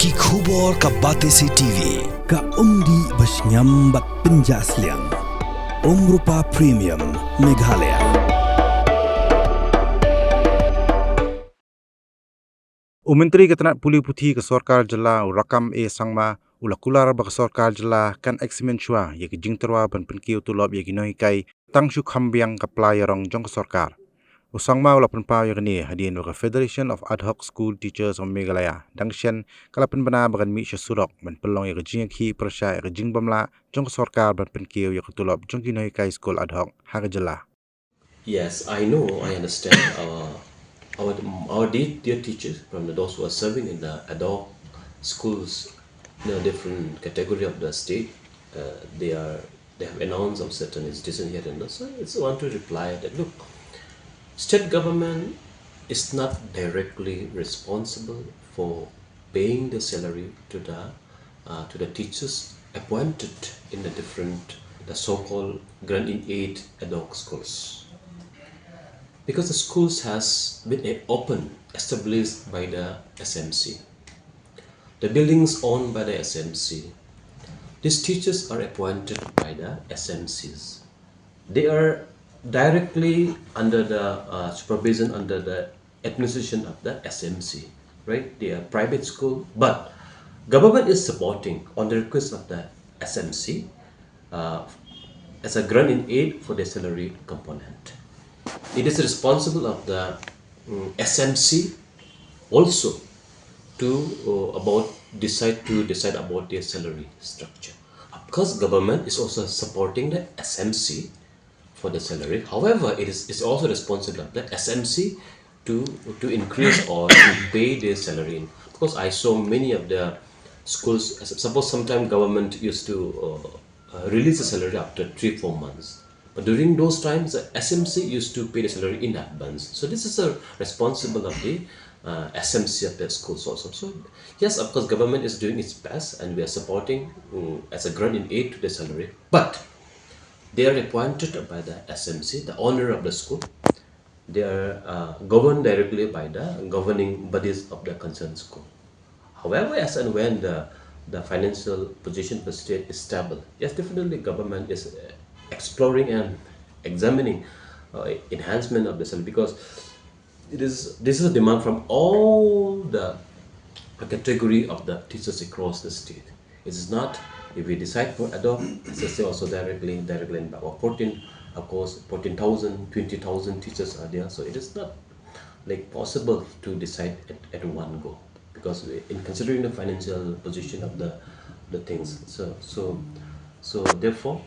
Ki khubor ka Batesi TV. Ka umdi basnyam bat penjaslian. Rupa Premium Meghalaya. Menteri Ketenaga Puli Puthi ke Sorkar Jela rakam sangma ulakular ba Sorkar Jela kan Eksamin Shwa ye ke Jingterwa Jingpynkiew Tulop ye ke Nonghikai tang shu khambiang ka playerong jong Sorkar. Usangma ulapan pa ye ni hadin wa Federation of Ad Hoc School Teachers of Meghalaya dangshen kalapan bana bagan mi surok ban pelong ye ke Jingki Prasha ye ke Jingbamla jong Sorkar Jingpynkiew ye ke Tulop jong Nonghikai School Ad Hoc ha Jela. Yes, I know, I understand. Our dear teachers, from those who are serving in the ad hoc schools in a different category of the state, they have announced of certain institutions here and there. So I want to reply that look, state government is not directly responsible for paying the salary to the teachers appointed in the so-called grant in aid ad hoc schools. Because the schools has been established by the SMC. The buildings owned by the SMC. These teachers are appointed by the SMCs. They are directly under the supervision, under the administration of the SMC, right? They are private school, but government is supporting on the request of the SMC as a grant in aid for the salary component. It is responsible of the SMC also to decide about their salary structure. Of course, government is also supporting the SMC for the salary. However, it's also responsible of the SMC to increase or to pay their salary. Because I saw many of the schools. Suppose sometime government used to release the salary after 3-4 months. But during those times, the SMC used to pay the salary in advance. So this is a responsible of the SMC of the schools also. So yes, of course, government is doing its best, and we are supporting as a grant in aid to the salary. But they are appointed by the SMC, the owner of the school. They are governed directly by the governing bodies of the concerned school. However, as and when the financial position of the state is stable, yes, definitely government is exploring and examining enhancement of the salary, because this is a demand from all the category of the teachers across the state. It is not, if we decide for ad hoc, as I say, also directly in about 14,000, 20,000 teachers are there. So it is not like possible to decide at one go, because in considering the financial position of the things. So therefore,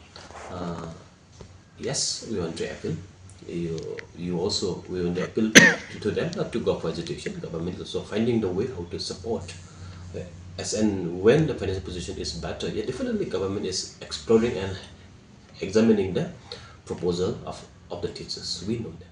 yes, we want to appeal. We want to appeal to them not to go for education. Government is also finding the way how to support. As and when the financial position is better, yeah, definitely government is exploring and examining the proposal of the teachers. We know that.